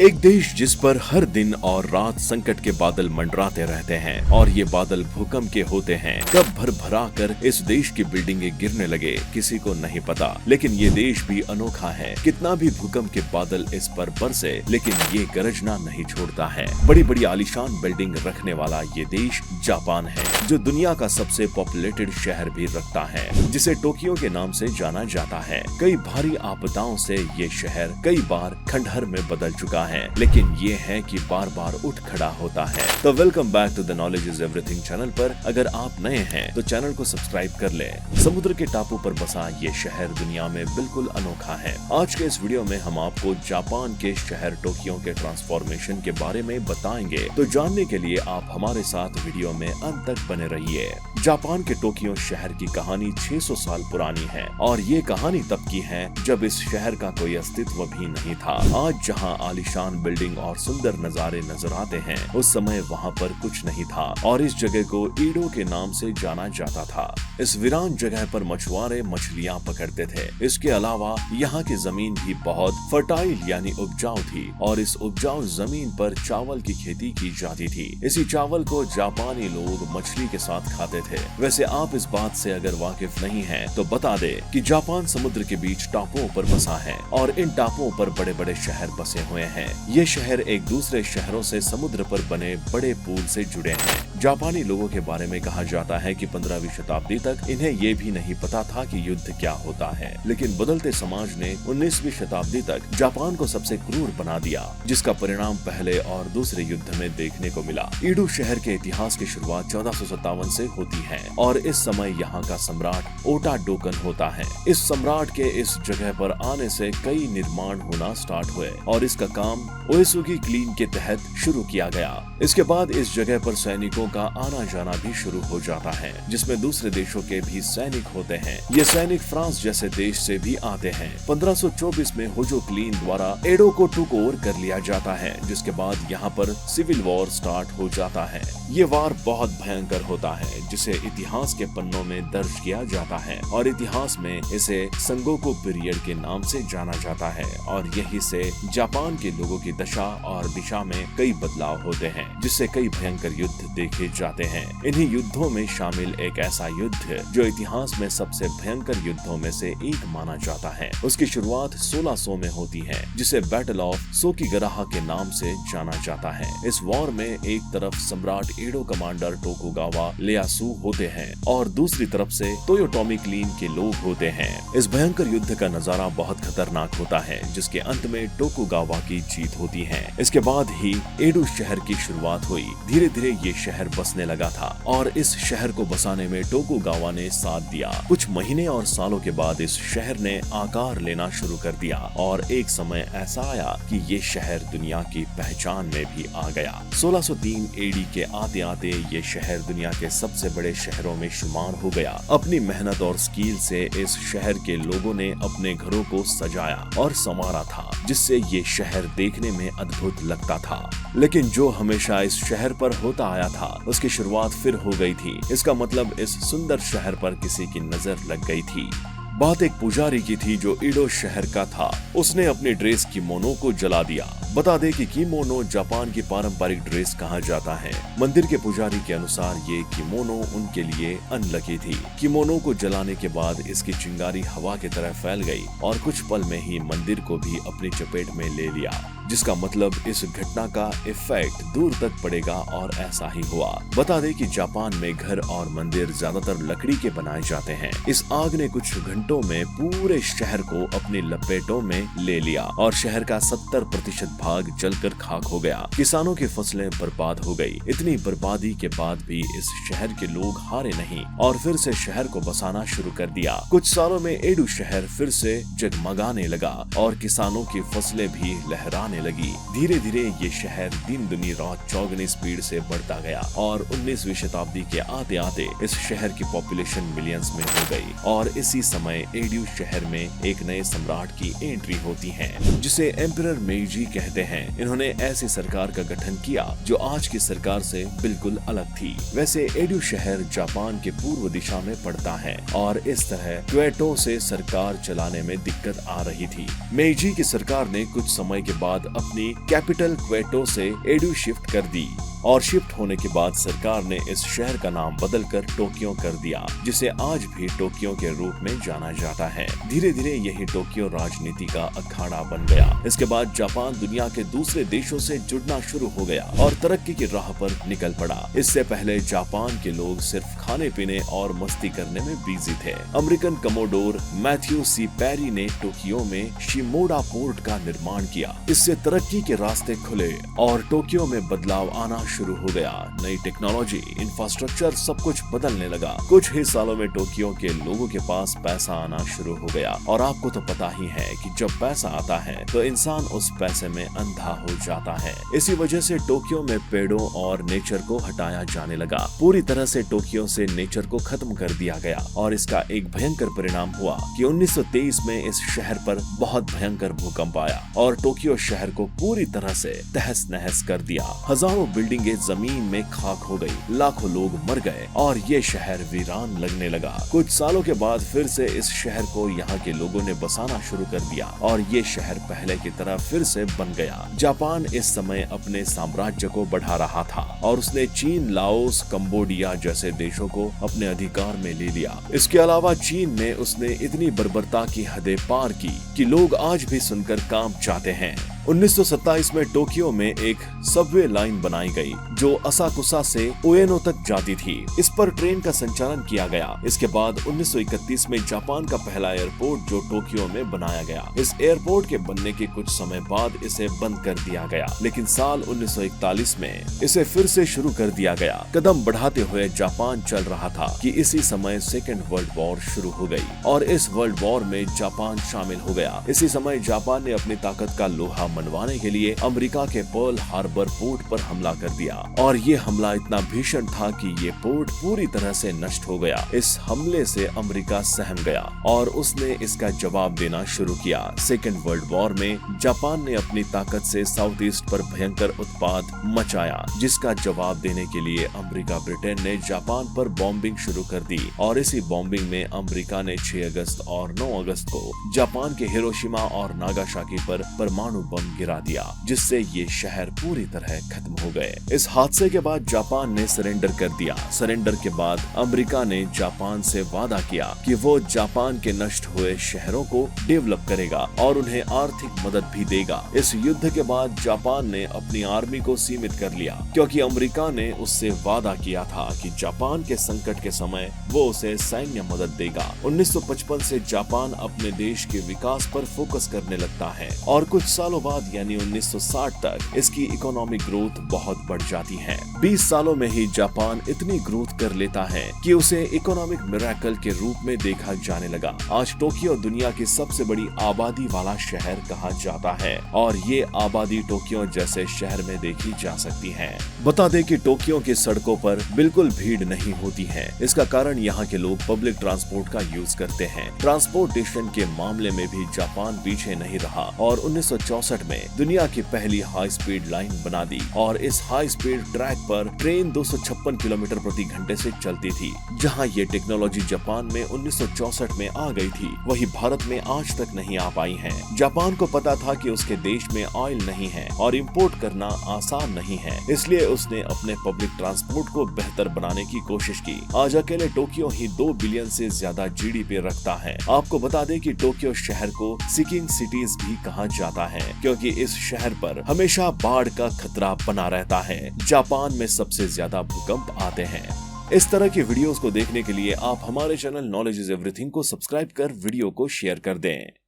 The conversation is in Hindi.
एक देश जिस पर हर दिन और रात संकट के बादल मंडराते रहते हैं और ये बादल भूकंप के होते हैं। कब भर भरा कर इस देश की बिल्डिंगें गिरने लगे किसी को नहीं पता, लेकिन ये देश भी अनोखा है। कितना भी भूकंप के बादल इस पर बरसे लेकिन ये गरजना नहीं छोड़ता है। बड़ी बड़ी आलीशान बिल्डिंग रखने वाला ये देश जापान है, जो दुनिया का सबसे पॉपुलेटेड शहर भी रखता है, जिसे टोक्यो के नाम से जाना जाता है। कई भारी आपदाओं से ये शहर कई बार खंडहर में बदल चुका है, लेकिन ये है कि बार बार उठ खड़ा होता है। तो welcome back to the knowledge is everything channel पर। अगर आप नए हैं तो चैनल को सब्सक्राइब कर लें। समुद्र के टापू पर बसा ये शहर दुनिया में बिल्कुल अनोखा है। आज के इस वीडियो में हम आपको जापान के शहर टोक्यो के ट्रांसफॉर्मेशन के बारे में बताएंगे, तो जानने के लिए आप हमारे साथ वीडियो में अंत तक बने रहिए। जापान के टोक्यो शहर की कहानी 600 साल पुरानी है और ये कहानी तब की है जब इस शहर का कोई अस्तित्व भी नहीं था। आज जहां आलीशान बिल्डिंग और सुंदर नजारे नजर आते हैं, उस समय वहां पर कुछ नहीं था और इस जगह को ईडो के नाम से जाना जाता था। इस वीरान जगह पर मछुआरे मछलियां पकड़ते थे। इसके अलावा यहाँ की जमीन भी बहुत फर्टाइल यानी उपजाऊ थी और इस उपजाऊ जमीन पर चावल की खेती की जाती थी। इसी चावल को जापानी लोग मछली के साथ खाते थे। वैसे आप इस बात से अगर वाकिफ नहीं हैं, तो बता दे कि जापान समुद्र के बीच टापुओं पर बसा है और इन टापुओं पर बड़े बड़े शहर बसे हुए हैं। ये शहर एक दूसरे शहरों से समुद्र पर बने बड़े पुल से जुड़े हैं। जापानी लोगों के बारे में कहा जाता है कि 15वीं शताब्दी तक इन्हें ये भी नहीं पता था कि युद्ध क्या होता है, लेकिन बदलते समाज ने 19वीं शताब्दी तक जापान को सबसे क्रूर बना दिया, जिसका परिणाम पहले और दूसरे युद्ध में देखने को मिला। ईडो शहर के इतिहास की शुरुआत 1457 से होती है और इस समय यहाँ का सम्राट ओटा डोकन होता है। इस सम्राट के इस जगह पर आने से कई निर्माण होना स्टार्ट हुए और इसका काम ओएसुगी क्लीन के तहत शुरू किया गया। इसके बाद इस जगह पर सैनिकों का आना जाना भी शुरू हो जाता है, जिसमें दूसरे देशों के भी सैनिक होते हैं। ये सैनिक फ्रांस जैसे देश से भी आते हैं। 1524 में होजो क्लीन द्वारा एडो को टुक ओवर कर लिया जाता है, जिसके बाद यहाँ पर सिविल वॉर स्टार्ट हो जाता है। ये वार बहुत भयंकर होता है, जिसे इतिहास के पन्नों में दर्ज किया जाता है और इतिहास में इसे संगोकु पीरियड के नाम से जाना जाता है और यही से जापान के लोगों की दशा और दिशा में कई बदलाव होते हैं, जिससे कई भयंकर युद्ध देखे जाते हैं। इन्हीं युद्धों में शामिल एक ऐसा युद्ध जो इतिहास में सबसे भयंकर युद्धों में से एक माना जाता है, उसकी शुरुआत 1600 में होती है, जिसे बैटल ऑफ सोकिगराहा के नाम से जाना जाता है। इस वॉर में एक तरफ सम्राट एडो कमांडर टोकुगावा लेयासु होते हैं और दूसरी तरफ से टोयोटोमी क्लीन के लोग होते हैं। इस भयंकर युद्ध का नजारा बहुत खतरनाक होता है, जिसके अंत में टोकुगावा की जीत होती है। इसके बाद ही एडो शहर की शुरुआत हुई। धीरे धीरे ये शहर बसने लगा था और इस शहर को बसाने में टोकुगावा ने साथ दिया। कुछ महीने और सालों के बाद इस शहर ने आकार लेना शुरू कर दिया और एक समय ऐसा आया कि ये शहर दुनिया की पहचान में भी आ गया। 1603 एडी के आते आते ये शहर दुनिया के सबसे बड़े शहरों में शुमार हो गया। अपनी मेहनत और स्किल से इस शहर के लोगों ने अपने घरों को सजाया और संवारा था, जिससे ये शहर देखने में अद्भुत लगता था। लेकिन जो हमेशा इस शहर पर होता आया था, उसकी शुरुआत फिर हो गई थी। इसका मतलब इस सुंदर शहर पर किसी की नजर लग गई थी। बात एक पुजारी की थी जो ईडो शहर का था। उसने अपनी ड्रेस किमोनो को जला दिया। बता दे कि किमोनो जापान की पारंपरिक ड्रेस कहा जाता है। मंदिर के पुजारी के अनुसार ये किमोनो उनके लिए अनलकी थी। किमोनो को जलाने के बाद इसकी चिंगारी हवा की तरह फैल गई और कुछ पल में ही मंदिर को भी अपनी चपेट में ले लिया, जिसका मतलब इस घटना का इफेक्ट दूर तक पड़ेगा और ऐसा ही हुआ। बता दे कि जापान में घर और मंदिर ज्यादातर लकड़ी के बनाए जाते हैं। इस आग ने कुछ घंटों में पूरे शहर को अपनी लपेटों में ले लिया और शहर का 70% भाग जलकर खाक हो गया। किसानों की फसलें बर्बाद हो गई। इतनी बर्बादी के बाद भी इस शहर के लोग हारे नहीं और फिर से शहर को बसाना शुरू कर दिया। कुछ सालों में एडो शहर फिर से जगमगाने लगा और किसानों की फसलें भी लहराने लगी। धीरे धीरे ये शहर दिन दुनी रात चौगुनी स्पीड से बढ़ता गया और 19वीं शताब्दी के आते आते इस शहर की पॉपुलेशन मिलियंस में हो गई और इसी समय एडो शहर में एक नए सम्राट की एंट्री होती है, जिसे एम्परर मेइजी कहते हैं। इन्होंने ऐसी सरकार का गठन किया जो आज की सरकार से बिल्कुल अलग थी। वैसे एडो शहर जापान के पूर्व दिशा में पड़ता है और इस तरह क्योटो से सरकार चलाने में दिक्कत आ रही थी। मेइजी की सरकार ने कुछ समय के बाद बाद अपनी कैपिटल क्वेटो से एडू शिफ्ट कर दी और शिफ्ट होने के बाद सरकार ने इस शहर का नाम बदलकर टोक्यो कर दिया, जिसे आज भी टोक्यो के रूप में जाना जाता है। धीरे धीरे यही टोक्यो राजनीति का अखाड़ा बन गया। इसके बाद जापान दुनिया के दूसरे देशों से जुड़ना शुरू हो गया और तरक्की की राह पर निकल पड़ा। इससे पहले जापान के लोग सिर्फ खाने पीने और मस्ती करने में बिजी थे। अमेरिकन कमोडोर मैथ्यू सी पेरी ने टोक्यो में शिमोडा पोर्ट का निर्माण किया। इससे तरक्की के रास्ते खुले और टोक्यो में बदलाव आना शुरू हो गया। नई टेक्नोलॉजी, इंफ्रास्ट्रक्चर, सब कुछ बदलने लगा। कुछ ही सालों में टोक्यो के लोगों के पास पैसा आना शुरू हो गया और आपको तो पता ही है कि जब पैसा आता है तो इंसान उस पैसे में अंधा हो जाता है। इसी वजह से टोक्यो में पेड़ों और नेचर को हटाया जाने लगा। पूरी तरह से टोक्यो से नेचर को खत्म कर दिया गया और इसका एक भयंकर परिणाम हुआ कि 1923 में इस शहर पर बहुत भयंकर भूकंप आया और टोक्यो शहर को पूरी तरह से तहस नहस कर दिया। हजारों बिल्डिंगें जमीन में खाक हो गई, लाखों लोग मर गए और ये शहर वीरान लगने लगा। कुछ सालों के बाद फिर से इस शहर को यहाँ के लोगों ने बसाना शुरू कर दिया और ये शहर पहले की तरह फिर से बन गया। जापान इस समय अपने साम्राज्य को बढ़ा रहा था और उसने चीन, लाओस, कंबोडिया जैसे देशों को अपने अधिकार में ले लिया। इसके अलावा चीन में उसने इतनी बर्बरता की हदें पार की कि लोग आज भी सुनकर कांप जाते हैं। 1927 में टोक्यो में एक सबवे लाइन बनाई गई जो असाकुसा से उएनो तक जाती थी। इस पर ट्रेन का संचालन किया गया। इसके बाद 1931 में जापान का पहला एयरपोर्ट जो टोक्यो में बनाया गया। इस एयरपोर्ट के बनने के कुछ समय बाद इसे बंद कर दिया गया, लेकिन साल 1941 में इसे फिर से शुरू कर दिया गया। कदम बढ़ाते हुए जापान चल रहा था कि इसी समय सेकेंड वर्ल्ड वॉर शुरू हो गई और इस वर्ल्ड वॉर में जापान शामिल हो गया। इसी समय जापान ने अपनी ताकत का लोहा मनवाने के लिए अमेरिका के पर्ल हार्बर पोर्ट पर हमला कर दिया और ये हमला इतना भीषण था कि ये पोर्ट पूरी तरह से नष्ट हो गया। इस हमले से अमेरिका सहम गया और उसने इसका जवाब देना शुरू किया। सेकेंड वर्ल्ड वॉर में जापान ने अपनी ताकत से साउथ ईस्ट पर भयंकर उत्पात मचाया, जिसका जवाब देने के लिए अमेरिका, ब्रिटेन ने जापान पर बॉम्बिंग शुरू कर दी और इसी बॉम्बिंग में अमेरिका ने 6 अगस्त और 9 अगस्त को जापान के हिरोशिमा और नागासाकी पर परमाणु बम गिरा दिया, जिससे ये शहर पूरी तरह खत्म हो गए। इस हादसे के बाद जापान ने सरेंडर कर दिया। सरेंडर के बाद अमेरिका ने जापान से वादा किया कि वो जापान के नष्ट हुए शहरों को डेवलप करेगा और उन्हें आर्थिक मदद भी देगा। इस युद्ध के बाद जापान ने अपनी आर्मी को सीमित कर लिया, क्योंकि अमेरिका ने उससे वादा किया था कि जापान के संकट के समय वो उसे सैन्य मदद देगा। 1955 से जापान अपने देश के विकास पर फोकस करने लगता है और कुछ सालों बाद यानी 1960 तक इसकी इकोनॉमिक ग्रोथ बहुत बढ़ जाती है। 20 सालों में ही जापान इतनी ग्रोथ कर लेता है कि उसे इकोनॉमिक मिरेकल के रूप में देखा जाने लगा। आज टोक्यो दुनिया की सबसे बड़ी आबादी वाला शहर कहा जाता है और ये आबादी टोक्यो जैसे शहर में देखी जा सकती है। बता दें कि टोक्यो की सड़कों पर बिल्कुल भीड़ नहीं होती है। इसका कारण यहाँ के लोग पब्लिक ट्रांसपोर्ट का यूज करते हैं। ट्रांसपोर्टेशन के मामले में भी जापान पीछे नहीं रहा और 1964 में दुनिया की पहली हाई स्पीड लाइन बना दी और इस हाई स्पीड ट्रैक पर ट्रेन 256 किलोमीटर प्रति घंटे से चलती थी। जहां ये टेक्नोलॉजी जापान में 1964 में आ गई थी, वही भारत में आज तक नहीं आ पाई है। जापान को पता था कि उसके देश में ऑयल नहीं है और इंपोर्ट करना आसान नहीं है, इसलिए उसने अपने पब्लिक ट्रांसपोर्ट को बेहतर बनाने की कोशिश की। आज अकेले टोक्यो ही 2 बिलियन से ज्यादा जीडीपी रखता है। आपको बता दें कि टोक्यो शहर को सिकिंग सिटीज भी कहा जाता है, क्योंकि इस शहर पर हमेशा बाढ़ का खतरा बना रहता है। जापान में सबसे ज्यादा भूकंप आते हैं। इस तरह की वीडियोस को देखने के लिए आप हमारे चैनल नॉलेज इज एवरीथिंग को सब्सक्राइब कर वीडियो को शेयर कर दें।